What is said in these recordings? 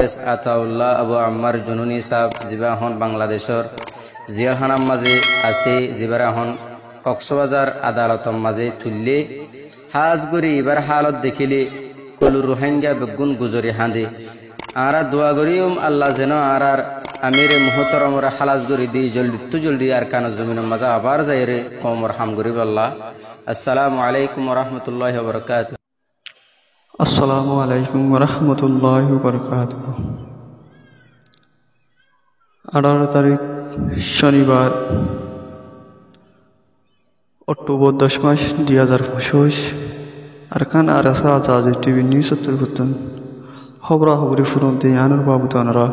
হাফেজ আতাউল্লাহ আবু আম্মার জুনুনি সাহেব যিবা হন বাংলাদেশর জিয়াখানার মাঝে আছে যিবারা হন কক্সবাজার আদালতর মাঝে তুললে হাজগুড়ি এবার হালত দেখিলে কলু রোহিঙ্গা বেগুন গুজরি হাঁদে আরা দোয়া করিম আল্লাহ যেন আর আমিরে মুহতরমরা খালাস করি দিই জলদি আর কান জমিনের মাঝে আবার যাই রে কমর হাম গরিব আল্লাহ। আসসালামু আলাইকুম রহমতুল্লাহ বরকাত। আসসালামু আলাইকুম রহমতুল্লাহ বরকাত। 18 তারিখ শনিবার অক্টোবর 10 মাস 2025 আরকান আরাসা আজাদ টিভি নিউজ উত্তরবর্তন খবরা খবরি ফুরন দিয়ে আনুর বাবু তানারা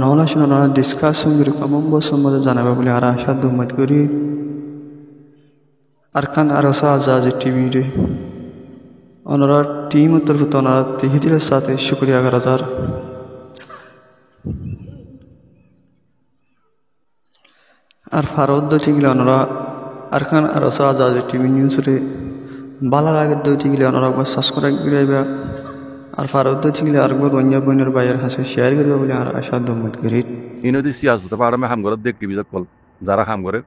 নলা শোনা ডিসকাশন করে কমম্ব সম্বন্ধে জানাবে বলে আর আশা দুম্মত করি আরকান আরাসা আজাদ টিভি রে ওনারা টিম উত্তরবর্তন ওনারা তিহিদিলের সাথে শুক্রিয়া করার আর ফারুদ্দ ঠিকলে ওনারা আরকান আরাসা আজাদ টিভি নিউজ রে বালার আগের দই ঠিকলে ওনারা একবার সাবস্ক্রাইব করে আর ফারুদ্দ ঠিকলে আরেকবার অন্য বোনের বাইরের কাছে শেয়ার করবে বলে আর আশা দম্মত করি ইনদি সিয়াসত পারমে হাম করে দেখ টিভি কল যারা হাম করে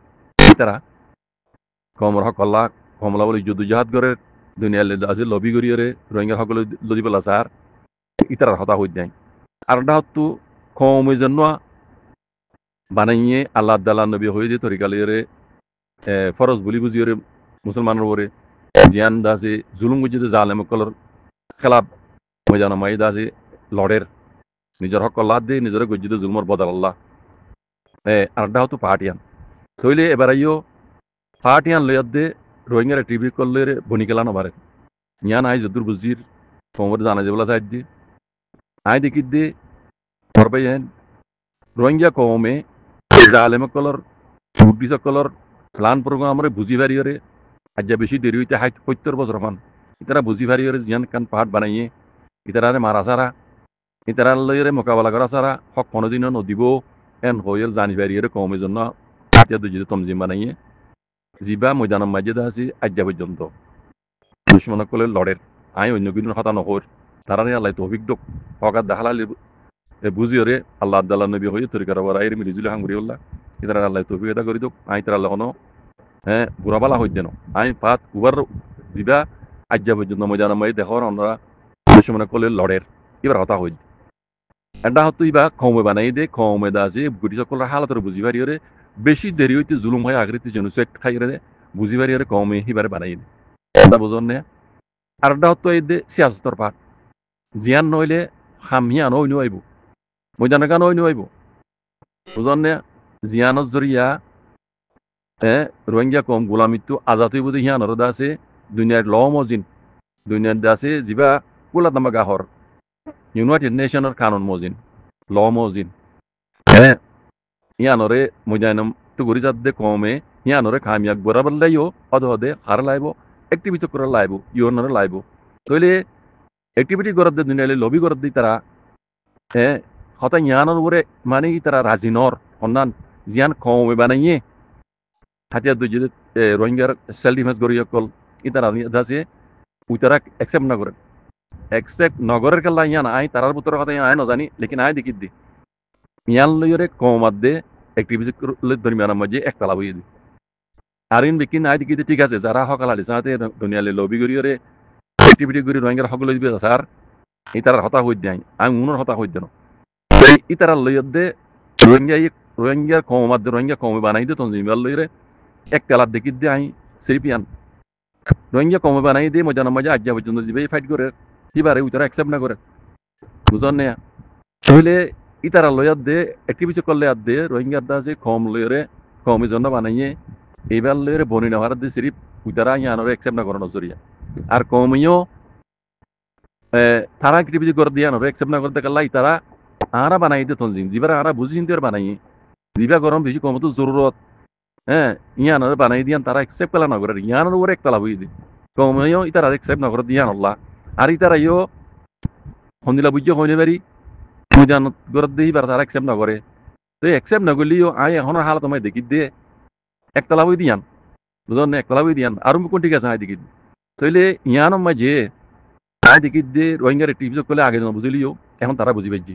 তারা কমর হকল্লা কমলা বলে যুদ্ধ জাহাদ করে দুনিয়া আছে লবি করিয়ে রোহিঙ্গা সকলে লদি পেলা সার ইতার হতা হয়ে যায় আর হতো কমে জন্য বানাইয়ে আল্লাহ আদাল্লাহ নবী হয়ে দিয়ে তরিকালিয়ে ফরজ বলি বুঝিয়ে মুসলমানের ওপরে জিয়ান দাসে জুলুম গুজিতে জালেম কলর খেলাপ ময়দান মাই দাসে লড়ের নিজের হক আল্লাহ দিয়ে নিজের গজ্জিতে জুলমর বদল আল্লাহ আরটা হতো পাহাটিয়ান তৈলে এবার আইও পাহাটিয়ান লইয়ার দে রোহিঙ্গারা টিভি করলে বনিকেলা নবারে ইয়ান আই যদুর বুজির কোমর জানা যাবলা সাইড দিয়ে আই দেখি দে করবাই রোহিঙ্গা কমে জালেম কলর বুদ্ধি সকলর প্লান প্রোগ্রামরে বুঝি ভারিয়রে আজ বেশি দেরি হইতে 70 বছর মান ইতারা বুঝি ভারিয়রে জিয়ান কান পাহাড় বানাইয়ে ইতারারে মারা সারা ইতারার লইরে মোকাবেলা করা সারা হক কোনোদিনও নদিব এন হইল জানি ভারিয়রে কমে জন্য হাতিয়া দুজিতে তমজিম বানাইয়ে জিবা ময়দান মাঝে আছে আজ পর্যন্ত দুশ্মন কলে লড়ের আই অন্য কিন্তু হতা নকর তারা আল্লাহ তো অভিজ্ঞ হকাত দেখালালি বুঝিওরে আল্লাহ আদাল্লাহ নবী হয়ে তরিকার আইর মিলিজুল হাঙ্গুরিউল্লাহ ইতারা আল্লাহ তো অভিজ্ঞতা করি দোক আই তারা আল্লাহ বুড়াবালা হইত যেন আই পাত উবার জিবা আজ পর্যন্ত ময়দান মাঝে দেখার আমরা দুশ্মন কলে লড়ের এবার হতা হইত এটা হতো ইবা কমে বানাই দে কমে দা আছে গুটি সকলের হালাতের বুঝি পারিওরে বেশি দেরি হইতে জুলুম হয় আগৃতি জেনুসেক্ট খাইরে বুঝি পারিওরে কমে হিবারে বানাই দে এটা বুঝন না আর এটা হতো এই দে সিয়াসতর পাঠ জিয়ান নইলে হামিয়ান ওই নইব ময়দান গান ওই নইব বুঝন না জিয়ানত জরিয়া রোহিঙ্গা কম গোলামিত্ব আজাদ হইব হিয়ানর দা আছে দুনিয়ার ল মজিন দুনিয়ার দা আছে যিবা কোলা দামা গাহর ইউনাইটেড নেশনের কানুন মজিন ল মজিন ইয়ানরে ময়দানম তো গরি যাদ দে কমে ইয়ানরে কামিয়াক বরাবর লাইও অদহদে হার লাইব অ্যাক্টিভিটি করে লাইব ইউনরে লাইব তইলে অ্যাক্টিভিটি গরদ দে দুনিয়ালে লবি গরদ দি তারা হতা ইয়ানর উপরে মানে কি তারা রাজিনর অন্যান জিয়ান কমে বানাইয়ে হাতিয়া দুই যদি রোহিঙ্গার সেলফ ডিফেন্স করি কল ইতারা আছে উইতারা অ্যাকসেপ্ট না করে অ্যাকসেপ্ট নগরের কাল্লা ইয়ান আই তারার ভিতরে কথা আয় নজানি লেকিন আয় দেখি দি ইয়ান লইরে কমাত দে অ্যাক্টিভিটি দরমিয়ানের মাঝে একতলা বইয়ে দি আর ইন বিকিন আয় দেখি ঠিক আছে যারা হকালালি সাথে দুনিয়ালে লবি করিয়ে অ্যাক্টিভিটি করি রোহিঙ্গার সকল দিবে স্যার এই তারার হতা হইতে আই আমি উনোর হতা হইতে ন এই তারা লইয় দে রোহিঙ্গার কমাত দে রোহিঙ্গা কমে বানাই দে তঞ্জিমাল লইরে একতলা দেখি দে আই সিরিপিয়ান রোহিঙ্গা কমে বানাই দে মজানের মাঝে আজ পর্যন্ত যাবে ফাইট করে সিবারে উইতারা অ্যাকসেপ্ট না করে বুঝন না তাহলে ইতারা লয়ার দে অ্যাক্টিভিটি করলে আর দে রোহিঙ্গার দা আছে কম লইরে কমে জন্য বানাইয়ে এইবার লইরে বনি নেওয়ার দে সিরিপ উইতারা ইয়ানরে অ্যাকসেপ্ট না করানো জরিয়া আর কমিও তারা অ্যাক্টিভিটি করে দিয়ে আনরে অ্যাকসেপ্ট না করতে কাল্লা ইতারা আরা বানাই দে তঞ্জিম জিবারা আরা বুঝি চিন্তে বানাইয়ে জিবা গরম বেশি কম তো জরুরত ইয়ানরে বানাই দিয়ান তারা অ্যাকসেপ্ট করা না করে ইয়ানের উপরে একতলা বই দি কমিও ইতারা অ্যাকসেপ্ট না করে দিয়ান আল্লাহ আর ইতারা ইও সন্দিলা বুঝিও হইনে পারি ময়দান গরদ দেই বার তারা অ্যাকসেপ্ট না করে তো অ্যাকসেপ্ট না করলেও আই এখনের হালত আমায় দেখি দে একতলা বই দিয়ান বুঝলেন একতলা বই দিয়ান আর কোন ঠিক আছে আই দেখি তইলে ইয়ান মাঝে আই দেখি দে রোহিঙ্গার টিভি করলে আগে বুঝলিও এখন তারা বুঝি পাইছি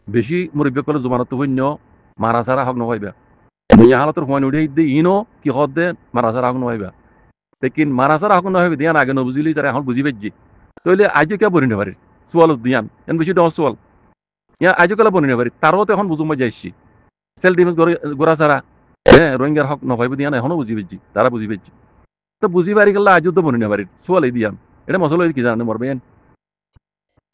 বেশি মুরব্বী কলে জুমানত শূন্য মারা সারা হক নহয়বা দুনিয়া হালতর হুয়ান উঠে দে ইনো কি হদ দে মারা সারা হক নহয়বা লেকিন মারা সারা হক নহয়বে দিয়ান আগে নবুঝিলি তারা এখন বুঝি পাইছি তাহলে আজও কে বলি না পারে সোয়াল দিয়ান এন বেশি ডর সোয়াল ইয়া আজও কেলা বনি না পারি তারও তো এখন বুঝুম যাইছি সেল ডিফেন্স গোড়া সারা হ্যাঁ রোহিঙ্গার হক নহয়বে দিয়ান এখনো বুঝি পাইছি তারা বুঝি পাইছি তো বুঝি পারি গেলে আজও তো বনি না পারি সোয়াল দিয়ান এটা মশলা কি জানে মরবেন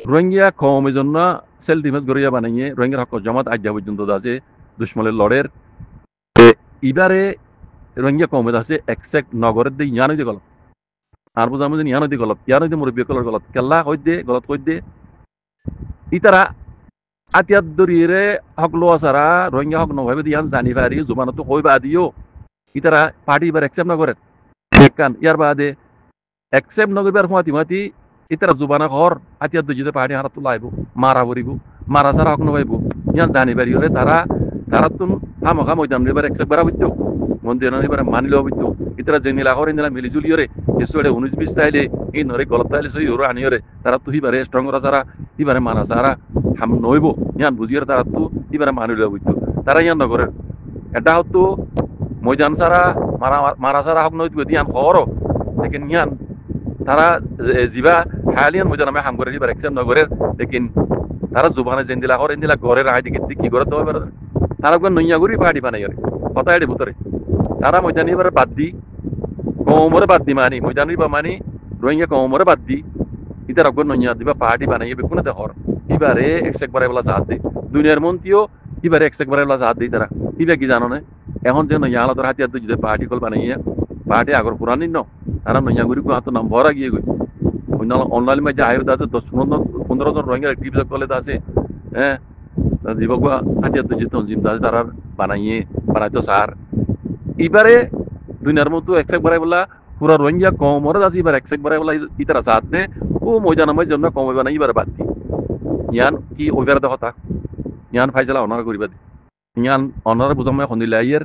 রোহিঙ্গা কমের জন্য সেল ডিফেন্স গড়িয়া বানাইয়ে রোহিঙ্গার হক জমাত আজ পর্যন্ত আছে দুশ্মনের লড়ের এবারে রোহিঙ্গা কমে আছে একসেক্ট নগরের দিয়ে ইয়ানো দিয়ে গলত আর বোঝা মধ্যে ইয়ানো দিয়ে গলত ইয়ানো দিয়ে মুরব্বী কলর গলত কেল্লা কই দে গলত কই দে ইতারা আতিয়াত দরিয়ে হক লোয়া সারা রোহিঙ্গা হক নভাবে দিয়ান জানি পারি জুমানত কইবা দিও ইতারা পার্টি এবার একসেপ্ট নগরের কান ইয়ার বাদে একসেপ্ট নগরবার মাতি ইতারা জুবানা ঘর আতিয়াত দরিয়ে পার্টি হারাত লাইব মারা ভরিব মারা সারা হক নভাইব ইয়ান জানি পারি হলে তারা তুন হামখা ময়দান এবার একসেপ্ট করা হইতো মন্দির এবার মানিলেও হইতো ইতারা জেনিলা ঘর ইন্দিলা মিলিজুলিয়রে এসে 19-20 তাইলে এই নরে গলত তাইলে সই ওরা আনিয়রে তারা তো হিবারে স্ট্রং করা সারা হিবারে মানা সারা হাম নইব ইয়ান বুঝিয়ে তারা তো হিবারে মানিলেও হইতো তারা ইয়ান নগরের এটা হতো ময়দান সারা মারা সারা হক নইতো ইয়ান খর লেকিন ইয়ান তারা জিবা হালিয়ান ময়দান আমি হাম করে হিবার একসেপ্ট নগরের লেকিন তারা জুবানে জেন্দিলা ঘর ইন্দিলা ঘরের আইডি কি করে দেওয়া পারে তারা নইয়া করি পার্টি বানাই কথা এটি ভিতরে তারা ময়দানি এবার বাদ দি কমরে বাদ দি মানি ময়দানি বা মানি রোহিঙ্গা কমরে বাদ দি ইতার অগ্র নইয়া দিবা পার্টি বানাইয়ে বেকুনে দেখর এবারে একসেক বারে বলা সাথ দে দুনিয়ার মন্ত্রীও এবারে একসেক বারে বলা সাথ দিই তারা ইবা কি জানো না এখন যে নইয়া আলাদা হাতিয়ার যদি পার্টি কল বানাইয়া পার্টি আগর পুরানি ন তারা নইয়া গুড়ি হাত নাম ভরা গিয়ে গই অনলাইন মাঝে আয়ুর আছে 10-15 জন রোহিঙ্গা অ্যাক্টিভিস্ট কলে আছে হ্যাঁ যুবক হাতিয়ার তো যেত জিন্দা তারা বানাইতো সার এবারে দুনিয়ার মতো একসেক বাড়াই বলা পুরা রোহিঙ্গা কমরে আছে এবার একসেক বাড়াই বলা ইতারা সাথ দে ও ময়দানামের জন্য কমে বানাই এবার বাদ দি ইয়ান কি ওইবার কথা ইয়ান ফাইসলা অনারা করিবা দি ইয়ান অনারা বুঝামে খন্দিলে আইয়ের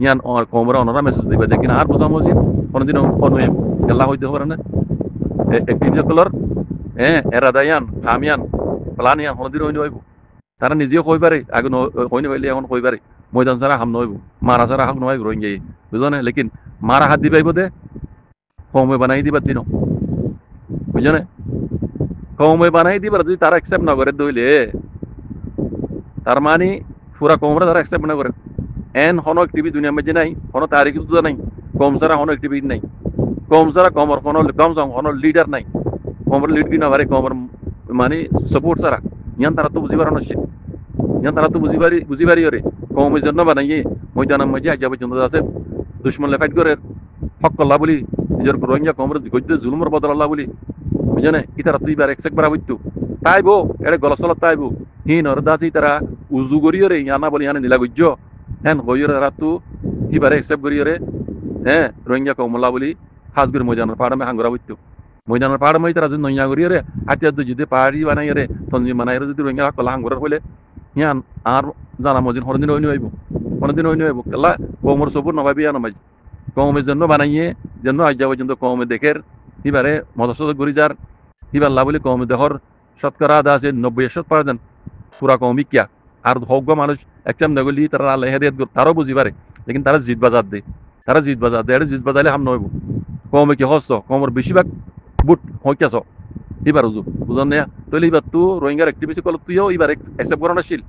ইয়ান কমরে অনারা মেসেজ দিবা দে কিনা আর বুঝাম হচ্ছে কোনোদিন অনুয়েম খেলা হইতে পারে না একটিভিস্ট কলর হ্যাঁ এরাদা ইয়ান খামিয়ান প্লান ইয়ান কোনোদিন হইনি হইব তারা নিজেও কই পারে আগে হইনি পাইলে এখন কই পারে ময়দান ছাড়া হাম নহইব মারা ছাড়া হাক নহইব রোহিঙ্গাই বুঝো না লেকিন মারা হাত দি পাইব দে কমে বানাই দিবার দিন বুঝো না কমে বানাই দিবার যদি তারা একসেপ্ট না করে দইলে তার মানে পুরা কমরে তারা একসেপ্ট না করে এন হন একটিভিটি দুনিয়ার মধ্যে নাই কোনো তারিখ তো নাই কম ছাড়া হন একটিভিটি নাই কম ছাড়া কমর কোনো লিডার নাই কমর লিড কি না পারে কমর মানে সাপোর্ট ছাড়া ইয়ান তারা তো বুঝি পারে না ইয়ান তারা তো বুঝি পারি ওরে কমের জন্য বানাইয়ে ময়দানের মধ্যে আজ পর্যন্ত আছে দুশ্মন ফাইট করে হক করলা বলি নিজের রোহিঙ্গা কমর গদ্য জুলুমর বদলাল্লা বলি বুঝে না ইতারা তুই বার একসেক বার হইতো তাইবো এটা গলসলত তাইবো হিন অরদাসি তারা উজু করিয়রে ইয়ানা বলি ইয়ানে নীলা গজ্য হ্যাঁ গইয়রে তারা তু হিবারে একসেপ্ট করিয়রে হ্যাঁ রোহিঙ্গা কমলা বলি হাজগুর ময়দানের পাড়ামে হাঙ্গরা হইতো ময়দানের পাড়ামে তারা যদি নইয়া করিয়রে হাতিয়ার যদি পাড়ি বানাইরে তঞ্জি বানাইরে যদি রোহিঙ্গা কলা হাঙ্গরের হইলে ইয়ান আর জানা মজিন হরদিন হইনি হইব কোনোদিন হইনি হইব কেলা কমর সবুর নভাবি ইয়ান মাঝি কমের জন্য বানাইয়ে জন্য আজ পর্যন্ত কমে দেখের এবারে মদস্ত গড়ি যার এবার লাভ বলি কমে দেখর শতকরা আদা আছে 90% পুরা কমই কিয়া আর হোক মানুষ একদম নগলি তারা আল্লাহ হেদিয়ত তারাও বুঝি পারে লেকিন তারা জিত বাজার দেয় এটা জিত বাজাইলে হাম নহইব কমে কি হস কমর বেশিরভাগ বুট হইকাছ এবার বুঝন না তৈলে এবার তো রোহিঙ্গার অ্যাক্টিভিটি কল তুইও এবার অ্যাকসেপ্ট করা নাছিল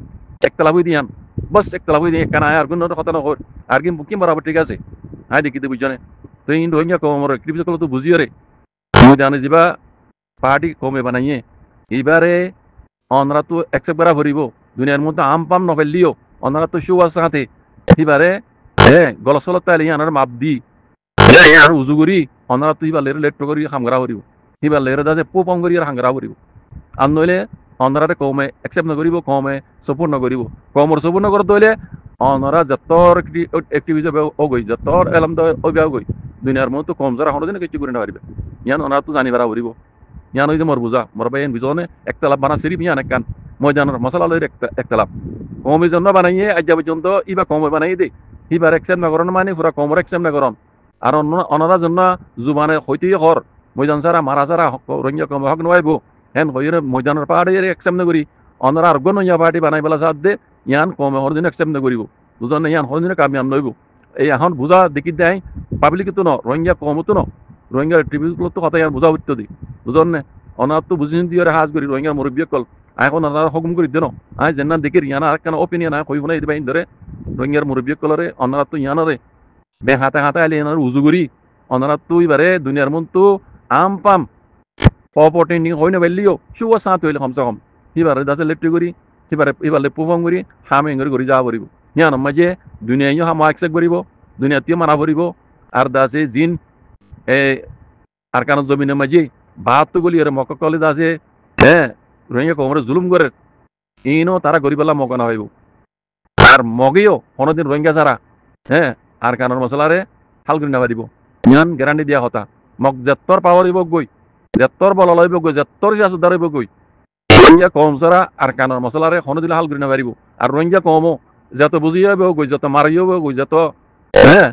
একটা লাভ দিয়ান বাস একটা লাভ দিয়ে কেন আর কোনো কথা নকর আর কি বরাবর ঠিক আছে হ্যাঁ দেখি বুঝনে তুই রোহিঙ্গা কমর অ্যাক্টিভিটি কল তো বুঝিও রে তুমি জানে যাবা পার্টি কমে বানাইয়ে এবারে অনরা তো অ্যাকসেপ্ট করা ভরিব দুনিয়ার মধ্যে আম পাম নফেললিও অনরা তো শু আছে হাতে এবারে হ্যাঁ গলসলত তাইলে আনার মাপ দি উজু করি অনরা তো এবার লেট করি হামগরা ভরিব এবার লেরে দাদে পোপং করি আর হাঙ্গরা ভরিব আর নইলে অনরাতে কমে অ্যাকসেপ্ট নকরিব কমে সপোর্ট নকরিব কমর সপোর্ট নকর দইলে অনরা যতর অ্যাক্টিভিটি অগই যতর এলাম অব্যাহ গই দুনিয়ার মধ্যে তো কম যারা হরদিন কিছু করে না পারিবে ইয়ান অনরা তো জানি বারা ভরিব ইয়ান হইতে মর বুঝা মর ভাই বিজনে একটা লাভ বানা সিরিপ ইয়ান একখান ময়দানের মশলা লইর একটা লাভ কমের জন্য বানাইয়ে আজ পর্যন্ত ইবা কমে বানাই দে ইবার একসেপ্ট নকরণ মানে পুরা কমর একসেপ্ট নকরণ আর অনরা জন্য জুবানে হইতেই হর ময়দান সারা মারা সারা রোহিঙ্গা কম হক নয় হ্যাঁ হইরে ময়দানের পাহাড়ে একসাম না করি অনারা আর নইয়া পার্টি বানাই পেলা সাথ দে ইয়ান কম হরদিন একসাম না করিব বুঝন ইয়ান হরদিনে কামিয়াম নইব এই এখন বুঝা দেখি দেয় পাবলিক তো ন রোহিঙ্গা কম তো ন রোহিঙ্গার টিভিগুলো তো কথা ইয়ান বুঝা উঠতে দি বুঝন না অনার তো বুঝিন দিয়ে হাজ করি রোহিঙ্গার মুরব্বী কল এখন ওনারা হুকুম করে দেন আই যেন দেখি ইয়ানা আর কেন ওপিনিয়ন আয় কইব না এই বাইন ধরে রোহিঙ্গার মুরব্বী কলরে অনারা তো ইয়ানরে বে হাতে হাতে আইলে এনার উজু করি অনারা তো এবারে দুনিয়ার মন তো আম পাম পপটিনি হয় না বেলিও শুয়া সাঁত হইলে কমসে কম এবারে দাসে লেপটি করি এবারে পুফম করি হামে করি যা করিব ইয়ান মাঝে দুনিয়ায় হামা একসেক করিব দুনিয়াতেও মানা করিব আর দাসে জিন এ আর কারণ জমিনের মাঝে ভাত তো গলি আর মক্কা কলে দাসে হ্যাঁ রোহিঙ্গা কোমরে জুলুম করে ইনো তারা গরিবেলা মকা না হইব আর মগেও কোনোদিন রোহিঙ্গা ছাড়া হ্যাঁ আর কারণ মশলারে হাল করে না পারিব ইয়ান গ্যারান্টি দিয়া কথা মগ যেত্তর পাওয়ার হইব গই যেত্তর বল লইব গই যেত্তর সিয়াসত দাঁড়াইব গই রোহিঙ্গা কম ছাড়া আর কারণ মশলারে কোনো দিলে হাল করে না পারিব আর রোহিঙ্গা কমও যত বুঝিয়ে গই যত মারিও গই যত হ্যাঁ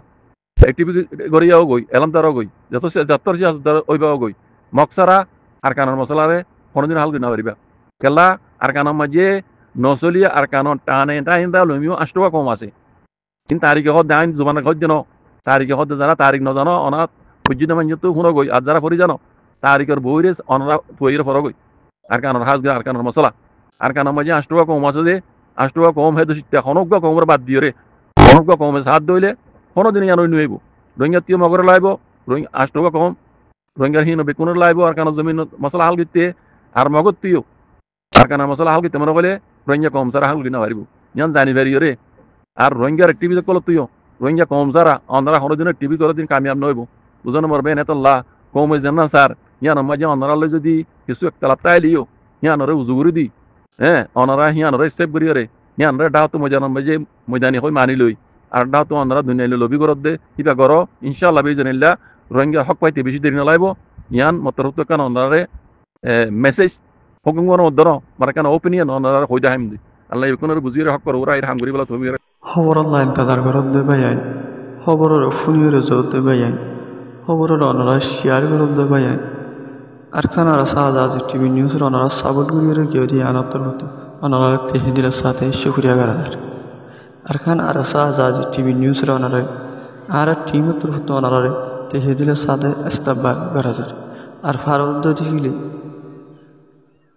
টিভি গড়িয়াও গই এলাম তারাও গই যত যেত্তর সিয়াসত ওইবাও গই মগ ছাড়া আর কারণ মশলারে কোনোদিন হাল করে না পারিবা কেলা আর কারণ মাঝে নচলিয়া আর কারণ টানে টাইন দা লমিও 8 টাকা কম আছে কিন্তু তারিখে হদ আইন জুবানা হদ জানো তারিখে হদ যারা তারিখ নজানো অনাথ বুঝিতে মান্য তো শুনো গই আর যারা পড়ি জানো তারিখের বইরে অনারা তৈরি ফর গই আর কারণ হাজ আর কারণ মশলা আর কারণ মাঝে 8 টাকা কম আছে যে 8 টাকা কম হয় তো হনক কমর বাদ দিয়ে রে হনক কমে সাথ দইলে কোনোদিন জানো নইব রোহিঙ্গা তিও মগরে লাইব রোহিঙ্গা 8 টাকা কম রোহিঙ্গার হিন বেকুনের লাইব আর কারণ জমিন মশলা হাল গিতে আর মগত তিও আর কারণ মশলা হাল গিতে মনে বলে রোহিঙ্গা কম সারা হাল গিনা পারিব জান জানি পারি রে আর রোহিঙ্গার টিভি কল তুইও রোহিঙ্গা কম সারা অন্ধারা হরদিনের টিভি করে দিন কামিয়াব নইব বুঝানো মরবে নেতল্লাহ কম হয়েছে না স্যার ইয়ানোর মাঝে অনারালে যদি কিছু একটা লাপ্তাই লিও ইয়ানরে উজুগুরি দি হ্যাঁ অনারা হিয়ানরে সেভ করি রে হিয়ানরে ডাও তো মজানোর মাঝে ময়দানি হয়ে মানি লই আর ডাও তো অনারা দুনিয়ালে লবি করত দে কিবা কর ইনশাআল্লাহ বেজনিল্লাহ রোহিঙ্গা হক পাইতে বেশি দেরি নলাইব ইয়ান মতরত কান অনারে মেসেজ হুকুম কোন উদ্দর মানে কেন ওপিনিয়ন অনারা হই দাহাম দি আল্লাহ ইকোনের বুঝিয়ে হক কর ওরা এর হাম করি বলা তুমি খবরের লাইন তাদার ঘরত দে বাইন খবরের ফুনিয়র জোর দে বাইন খবরের অনারা শেয়ার ঘরত দে বাইন আর খানারা সাহাজ টিভি নিউজের অনারা সাবট গুরিয়ে কেউ দিয়ে আনাত্তর হতো অনারা তেহেদিলের সাথে শুক্রিয়া গারার আর খান আর সাহাজ টিভি নিউজের অনারে আর টিমত্তর হতো অনারে তেহেদিলের সাথে ইস্তাব্বা গারাজার আর ফারুদ্দ দিলে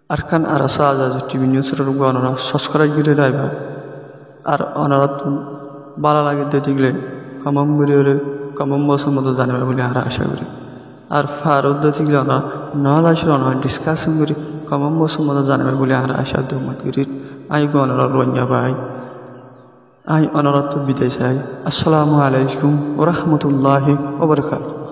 আর খান আর সাহাজ টিভি নিউজের অনারা সস্করাই গিরে রাইবা আর অনারা বালা লাগে দেখলে কমম গরিয়ে কমম বছর মতো জানবে বলে আর আশা করি আর ফারুদ্দ থেকে অনারা নহল আসলে অনারা ডিসকাশন করি কমম বছর মতো জানবে বলে আর আশা দৌমত করি আই গো অনারা রঞ্জা ভাই আই অনারা তো বিদায় চাই আসসালামু আলাইকুম ওয়া রাহমাতুল্লাহি ওয়া বারাকাতুহু।